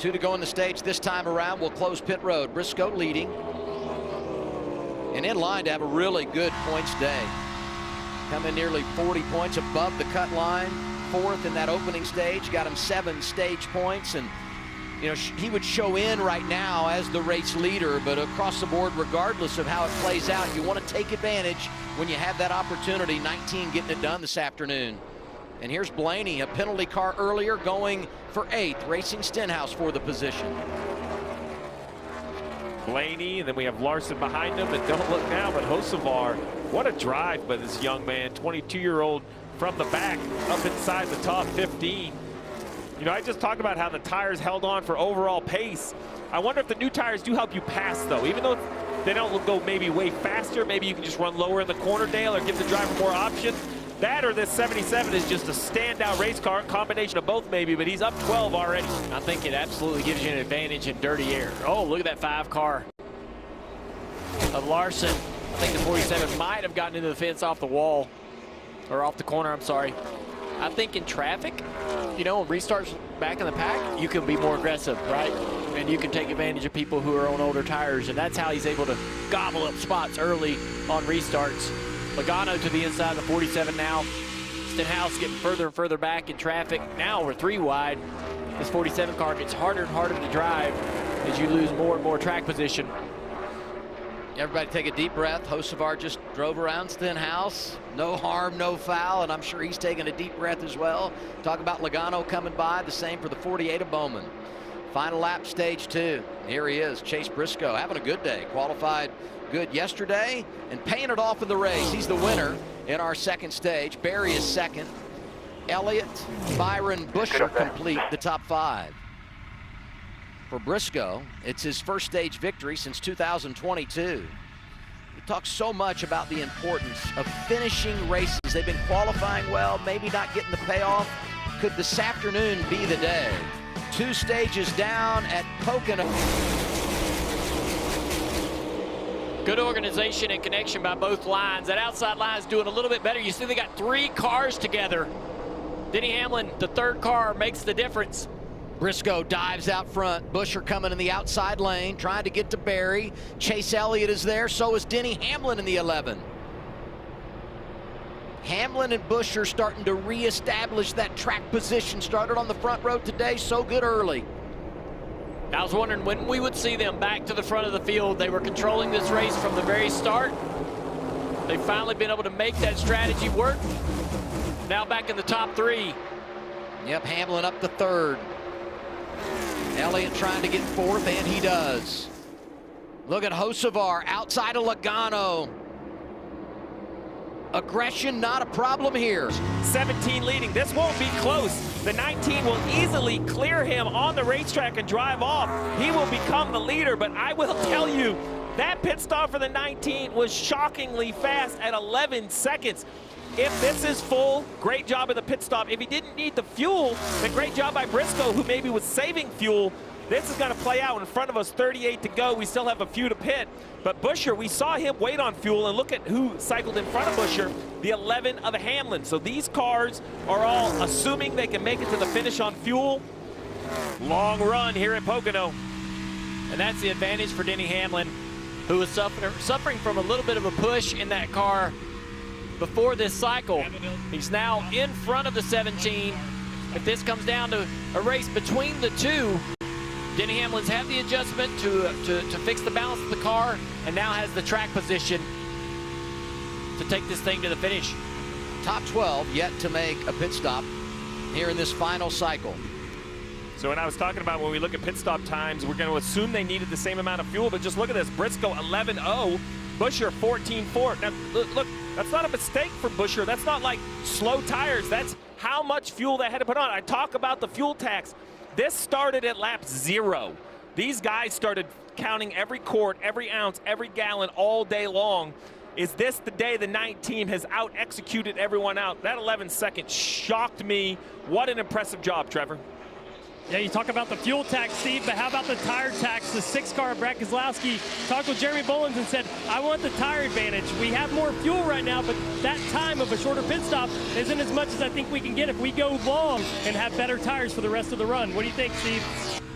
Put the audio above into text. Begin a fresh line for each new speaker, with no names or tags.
2 to go in the stage this time around. We'll close pit road. Briscoe leading. And in line to have a really good points day. Coming nearly 40 points above the cut line. 4th in that opening stage. Got him 7 stage points. And, you know, he would show in right now as the race leader. But across the board, regardless of how it plays out, you want to take advantage when you have that opportunity. 19 getting it done this afternoon. And here's Blaney, a penalty car earlier, going for 8th, racing Stenhouse for the position.
Blaney, and then we have Larson behind him, and don't look now, but Hocevar, what a drive by this young man, 22-year-old from the back, up inside the top 15. You know, I just talked about how the tires held on for overall pace. I wonder if the new tires do help you pass, though, even though they don't go maybe way faster. Maybe you can just run lower in the corner, Dale, or give the driver more options. That or this 77 is just a standout race car, combination of both maybe, but he's up 12 already.
I think it absolutely gives you an advantage in dirty air. Oh, look at that 5 car of Larson. I think the 47 might have gotten into the fence off the wall, or off the corner, I'm sorry. I think in traffic, you know, when restarts back in the pack, you can be more aggressive, right? And you can take advantage of people who are on older tires, and that's how he's able to gobble up spots early on restarts. Pocono to the inside of the 47 now. Stenhouse getting further and further back in traffic. Now we're 3 wide. This 47 car gets harder and harder to drive as you lose more and more track position.
Everybody take a deep breath. Hocevar just drove around Stenhouse. No harm, no foul, and I'm sure he's taking a deep breath as well. Talk about Logano coming by, the same for the 48 of Bowman. Final lap, stage 2. Here he is, Chase Briscoe, having a good day. Qualified good yesterday and paying it off in the race. He's the winner in our second stage. Barry is second. Elliott, Byron, Busher complete the top 5. For Briscoe, it's his first stage victory since 2022. We talk so much about the importance of finishing races. They've been qualifying well, maybe not getting the payoff. Could this afternoon be the day? 2 stages down at Pocono.
Good organization and connection by both lines. That outside line is doing a little bit better. You see they got 3 cars together. Denny Hamlin, the 3rd car, makes the difference.
Briscoe dives out front. Busher coming in the outside lane, trying to get to Barry. Chase Elliott is there, so is Denny Hamlin in the 11. Hamlin and Busher starting to reestablish that track position. Started on the front row today, so good early.
I was wondering when we would see them back to the front of the field. They were controlling this race from the very start. They've finally been able to make that strategy work. Now back in the top 3.
Yep, Hamlin up to 3rd. Elliott trying to get 4th, and he does. Look at Hocevar outside of Logano. Aggression not a problem here.
17 leading. This won't be close. The 19 will easily clear him on the racetrack and drive off. He will become the leader, but I will tell you, that pit stop for the 19 was shockingly fast at 11 seconds. If this is full, great job of the pit stop. If he didn't need the fuel, then great job by Briscoe, who maybe was saving fuel. This is going to play out in front of us, 38 to go. We still have a few to pit. But Busher, we saw him wait on fuel, and look at who cycled in front of Busher, the 11 of Hamlin. So these cars are all assuming they can make it to the finish on fuel. Long run here at Pocono.
And that's the advantage for Denny Hamlin, who was suffering from a little bit of a push in that car before this cycle. He's now in front of the 17. If this comes down to a race between the 2, Denny Hamlin's had the adjustment to fix the balance of the car, and now has the track position to take this thing to the finish.
Top 12 yet to make a pit stop here in this final cycle.
So when I was talking about when we look at pit stop times, we're going to assume they needed the same amount of fuel, but just look at this. Briscoe 11.0, Busher 14.4. Now look, that's not a mistake for Busher. That's not like slow tires. That's how much fuel they had to put on. I talk about the fuel tax. This started at lap 0. These guys started counting every quart, every ounce, every gallon all day long. Is this the day the 9 team has out-executed everyone out? That 11 seconds shocked me. What an impressive job, Trevor.
Yeah, you talk about the fuel tax, Steve, but how about the tire tax? The 6 car of Brad Keselowski talked with Jeremy Bullins and said, I want the tire advantage. We have more fuel right now, but that time of a shorter pit stop isn't as much as I think we can get if we go long and have better tires for the rest of the run. What do you think, Steve?